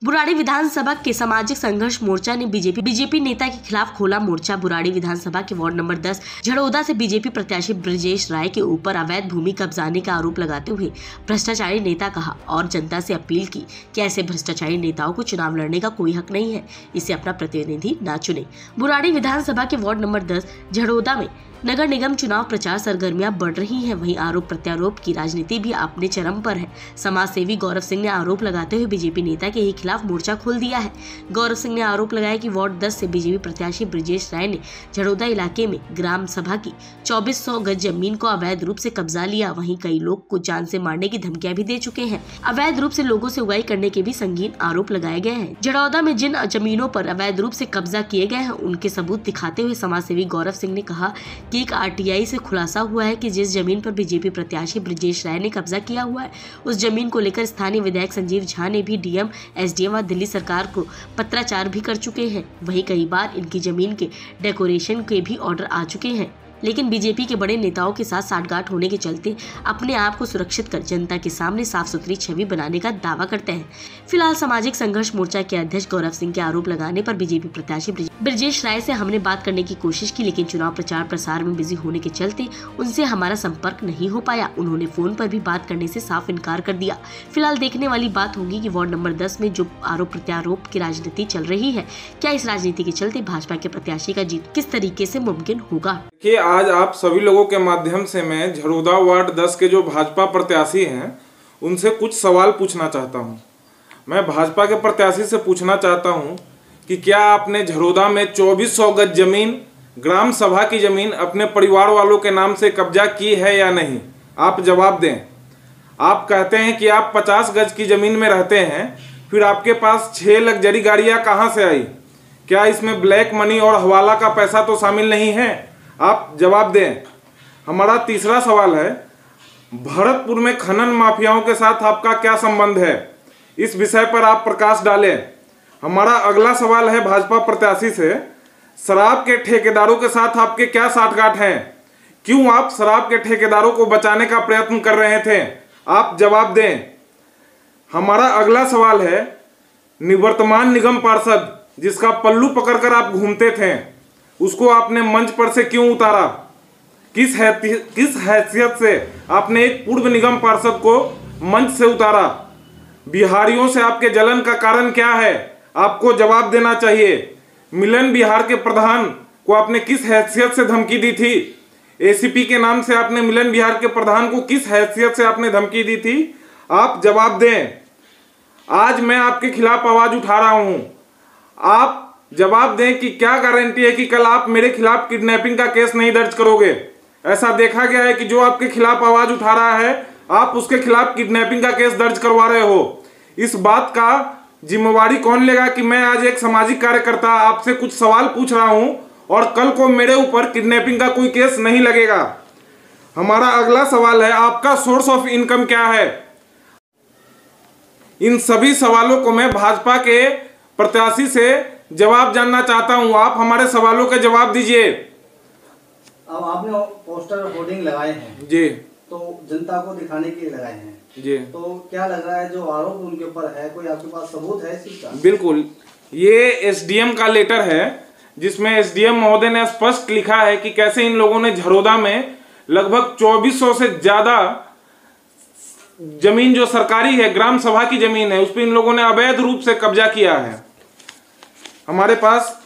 बुराड़ी विधानसभा के सामाजिक संघर्ष मोर्चा ने बीजेपी नेता के खिलाफ खोला मोर्चा। बुराड़ी विधानसभा के वार्ड नंबर 10 झड़ौदा से बीजेपी प्रत्याशी ब्रजेश राय के ऊपर अवैध भूमि कब्जाने का आरोप लगाते हुए भ्रष्टाचारी नेता कहा और जनता से अपील की कि ऐसे भ्रष्टाचारी नेताओं को चुनाव लड़ने का कोई हक नहीं है, इसे अपना प्रतिनिधि न चुने। बुराड़ी विधानसभा के वार्ड नंबर 10 झड़ौदा में नगर निगम चुनाव प्रचार सरगर्मियां बढ़ रही हैं, वहीं आरोप प्रत्यारोप की राजनीति भी अपने चरम पर है। समाज सेवी गौरव सिंह ने आरोप लगाते हुए बीजेपी नेता के ही खिलाफ मोर्चा खोल दिया है। गौरव सिंह ने आरोप लगाया कि वार्ड 10 से बीजेपी प्रत्याशी ब्रजेश राय ने झड़ौदा इलाके में ग्राम सभा की 2400 गज जमीन को अवैध रूप से कब्जा लिया। वहीं कई लोग को जान से मारने की धमकियां भी दे चुके हैं। अवैध रूप से लोगों से उगाई करने के भी संगीन आरोप लगाए गए हैं। झड़ौदा में जिन जमीनों पर अवैध रूप से कब्जा किए गए हैं उनके सबूत दिखाते हुए समाज सेवी गौरव सिंह ने कहा कि एक आरटीआई से खुलासा हुआ है कि जिस जमीन पर बीजेपी प्रत्याशी ब्रजेश राय ने कब्जा किया हुआ है उस जमीन को लेकर स्थानीय विधायक संजीव झा ने भी डीएम, एसडीएम व दिल्ली सरकार को पत्राचार भी कर चुके हैं। वहीं कई बार इनकी जमीन के डेकोरेशन के भी ऑर्डर आ चुके हैं, लेकिन बीजेपी के बड़े नेताओं के साथ साठगांठ होने के चलते अपने आप को सुरक्षित कर जनता के सामने साफ सुथरी छवि बनाने का दावा करते हैं। फिलहाल सामाजिक संघर्ष मोर्चा के अध्यक्ष गौरव सिंह के आरोप लगाने पर बीजेपी प्रत्याशी ब्रजेश राय से हमने बात करने की कोशिश की, लेकिन चुनाव प्रचार प्रसार में बिजी होने के चलते उनसे हमारा संपर्क नहीं हो पाया। उन्होंने फोन पर भी बात करने से साफ इनकार कर दिया। फिलहाल देखने वाली बात होगी कि वार्ड नंबर 10 में जो आरोप प्रत्यारोप की राजनीति चल रही है, क्या इस राजनीति के चलते भाजपा के प्रत्याशी का जीत किस तरीके से मुमकिन होगा। आज आप सभी लोगों के माध्यम से मैं झड़ौदा वार्ड 10 के जो भाजपा प्रत्याशी हैं उनसे कुछ सवाल पूछना चाहता हूं। मैं भाजपा के प्रत्याशी से पूछना चाहता हूं कि क्या आपने झड़ौदा में 2400 गज जमीन ग्राम सभा की जमीन अपने परिवार वालों के नाम से कब्जा की है या नहीं? आप जवाब दें। आप कहते हैं कि आप 50 गज की जमीन में रहते हैं, फिर आपके पास 6 लग्जरी गाड़ियां कहां से आई? क्या इसमें ब्लैक मनी और हवाला का पैसा तो शामिल नहीं है? आप जवाब दें। हमारा तीसरा सवाल है, भरतपुर में खनन माफियाओं के साथ आपका क्या संबंध है? इस विषय पर आप प्रकाश डालें। हमारा अगला सवाल है भाजपा प्रत्याशी से, शराब के ठेकेदारों के साथ आपके क्या साठगांठ हैं? क्यों आप शराब के ठेकेदारों को बचाने का प्रयत्न कर रहे थे? आप जवाब दें। हमारा अगला सवाल है, निवर्तमान निगम पार्षद जिसका पल्लू पकड़कर आप घूमते थे उसको आपने मंच पर से क्यों उतारा? किस हैसियत से आपने एक पूर्व निगम पार्षद को मंच से उतारा? बिहारियों से आपके जलन का कारण क्या है? आपको जवाब देना चाहिए। मिलन बिहार के प्रधान को आपने किस हैसियत से धमकी दी थी? एसीपी के नाम से आपने मिलन बिहार के प्रधान को किस हैसियत से आपने धमकी दी थी? आप जवाब दें। आज मैं आपके खिलाफ आवाज उठा रहा हूं, आप जवाब दें कि क्या गारंटी है कि कल आप मेरे खिलाफ किडनैपिंग का केस नहीं दर्ज करोगे। ऐसा देखा गया है कि जो आपके खिलाफ आवाज उठा रहा है आप उसके खिलाफ किडनैपिंग का केस दर्ज करवा रहे हो। इस बात का जिम्मेवारी कौन लेगा कि मैं आज एक सामाजिक कार्यकर्ता आपसे कुछ सवाल पूछ रहा हूं और कल को मेरे ऊपर किडनैपिंग का कोई केस नहीं लगेगा। हमारा अगला सवाल है, आपका सोर्स ऑफ इनकम क्या है? इन सभी सवालों को मैं भाजपा के प्रत्याशी से जवाब जानना चाहता हूं। आप हमारे सवालों के जवाब दीजिए। अब आपने पोस्टर होर्डिंग लगाए हैं जी, तो जनता को दिखाने के लिए लगाए हैं जी, तो क्या लग रहा है जो आरोप उनके ऊपर है, कोई आपके पास सबूत है इस चीज का? बिल्कुल, ये एसडीएम का लेटर है जिसमें एसडीएम महोदय ने स्पष्ट लिखा है कि कैसे इन लोगों ने झड़ौदा में लगभग 2400 से ज्यादा जमीन जो सरकारी है, ग्राम सभा की जमीन है, उस पर इन लोगों ने अवैध रूप से कब्जा किया है। हमारे पास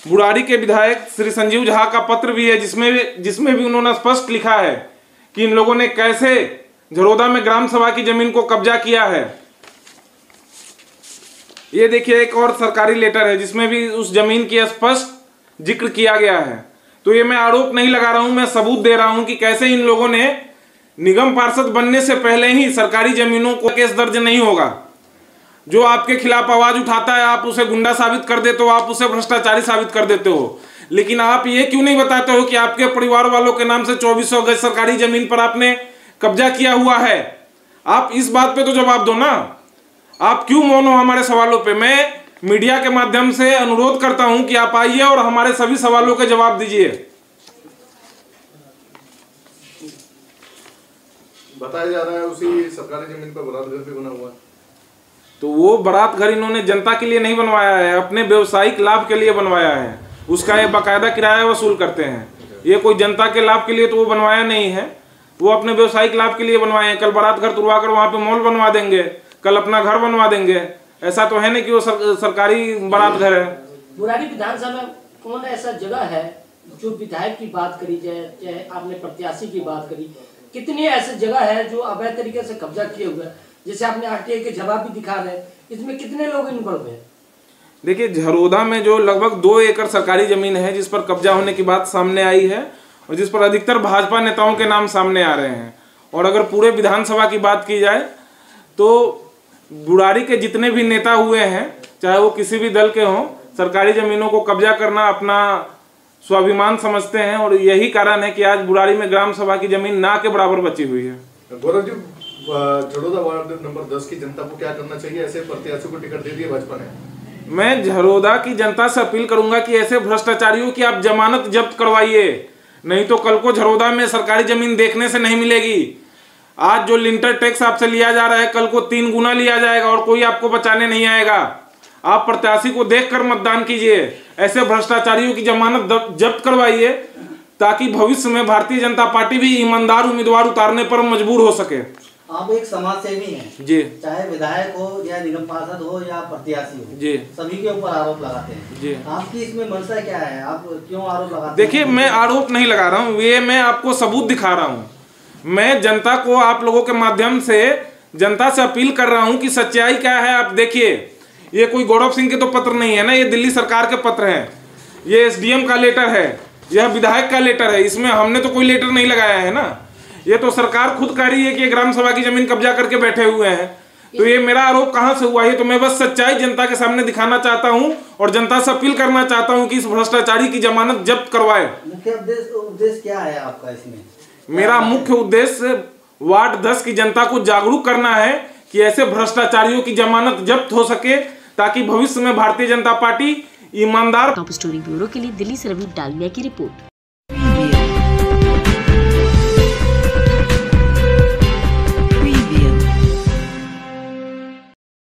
बुराड़ी के विधायक श्री संजीव झा का पत्र भी है जिसमें भी उन्होंने स्पष्ट लिखा है कि इन लोगों ने कैसे झड़ौदा में ग्राम सभा की जमीन को कब्जा किया है। ये देखिए, एक और सरकारी लेटर है जिसमें भी उस जमीन की स्पष्ट जिक्र किया गया है। तो ये मैं आरोप नहीं लगा रहा हूं, मैं सबूत दे रहा हूं कि कैसे इन लोगों ने निगम पार्षद बनने से पहले ही सरकारी जमीनों को केस दर्ज नहीं होगा। जो आपके खिलाफ आवाज उठाता है आप उसे गुंडा साबित कर देते हो, आप उसे भ्रष्टाचारी साबित कर देते हो, लेकिन आप ये क्यों नहीं बताते हो कि आपके परिवार वालों के नाम से 2400 गज सरकारी जमीन पर आपने कब्जा किया हुआ है? आप इस बात पे तो जवाब दो ना। आप क्यों मौन हो हमारे सवालों पे? मैं मीडिया के माध्यम से अनुरोध करता हूं कि आप आइए और हमारे सभी सवालों के जवाब दीजिए। बताया जा रहा है उसी सरकारी जमीन पर बलात्कार भी बना हुआ है। तो वो बारात घर इन्होंने जनता के लिए नहीं बनवाया है, अपने व्यवसायिक लाभ के लिए बनवाया है। उसका ये बाकायदा किराया वसूल करते हैं। ये कोई जनता के लाभ के लिए तो वो बनवाया नहीं है, वो अपने व्यवसायिक लाभ के लिए बनवाए हैं। कल बारात घर तुड़वा कर वहाँ पे मॉल बनवा देंगे, कल अपना घर बनवा देंगे। ऐसा तो है नहीं कि वो सरकारी बारात घर है। बुराड़ी विधानसभा में कौन ऐसा जगह है जो विधायक की बात करी जाए, चाहे आपने प्रत्याशी की बात करी, कितनी ऐसी जगह है जो अवैध तरीके से कब्जा किए हुए हैं? जैसे आपने आरटीआई के जवाब भी दिखा रहे हैं, इसमें कितने लोग इन्वॉल्व हैं? देखिए, झरोदा में जो लगभग 2 एकड़ सरकारी जमीन है जिस पर कब्जा होने की बात सामने आई है और जिस पर अधिकतर भाजपा नेताओं के नाम सामने आ रहे हैं। और अगर पूरे विधानसभा की बात की जाए तो बुराड़ी के जितने भी नेता हुए हैं, चाहे वो किसी भी दल के हों, सरकारी जमीनों को कब्जा करना अपना स्वाभिमान समझते हैं। और यही कारण है कि आज बुराड़ी में ग्राम सभा की जमीन ना के बराबर बची हुई है। गौरव जी, झरोदा वार्ड नंबर 10 की जनता को क्या करना चाहिए? ऐसे प्रत्याशियों को टिकट दे दिया भाजपा ने। मैं झरोदा की जनता से अपील करूंगा कि ऐसे भ्रष्टाचारियों की आप जमानत जब्त करवाइए, नहीं तो कल को झरोदा में सरकारी जमीन देखने से नहीं मिलेगी। आज जो लिंटर टैक्स आपसे लिया जा रहा है, कल को 3 गुना लिया जाएगा और कोई आपको बचाने नहीं आएगा। आप प्रत्याशी को देखकर मतदान कीजिए, ऐसे भ्रष्टाचारियों की जमानत जब्त करवाइए ताकि भविष्य में भारतीय जनता पार्टी भी ईमानदार उम्मीदवार उतारने पर मजबूर हो सके। आप एक समाज सेवी हैं जी, चाहे विधायक हो या निगम पार्षद हो या प्रत्याशी हो जी, सभी के ऊपर आरोप लगाते हैं जी। आपकी इसमें मंशा क्या है? आप क्यों आरोप लगाते हैं? देखिए, मैं आरोप नहीं लगा रहा हूँ, ये मैं आपको सबूत दिखा रहा हूँ। मैं जनता को आप लोगों के माध्यम से जनता से अपील कर रहा हूँ कि सच्चाई क्या है। आप देखिए, ये कोई गौरव सिंह के तो पत्र नहीं है ना, ये दिल्ली सरकार के पत्र हैं, ये एसडीएम का लेटर है, यह विधायक का लेटर है। इसमें हमने तो कोई लेटर नहीं लगाया है ना, ये तो सरकार खुद कह रही है कि ग्राम सभा की जमीन कब्जा करके बैठे हुए हैं। तो ये मेरा आरोप कहाँ से हुआ है? तो मैं बस सच्चाई जनता के सामने दिखाना चाहता हूँ और जनता से अपील करना चाहता हूँ कि इस भ्रष्टाचारी की जमानत जब्त करवाए। मुख्य उद्देश्य क्या है आपका इसमें? मेरा मुख्य उद्देश्य वार्ड 10 की जनता को जागरूक करना है कि ऐसे भ्रष्टाचारियों की जमानत जब्त हो सके ताकि भविष्य में भारतीय जनता पार्टी ईमानदार। टॉप स्टोरी ब्यूरो के लिए दिल्ली से रवि डालमिया की रिपोर्ट।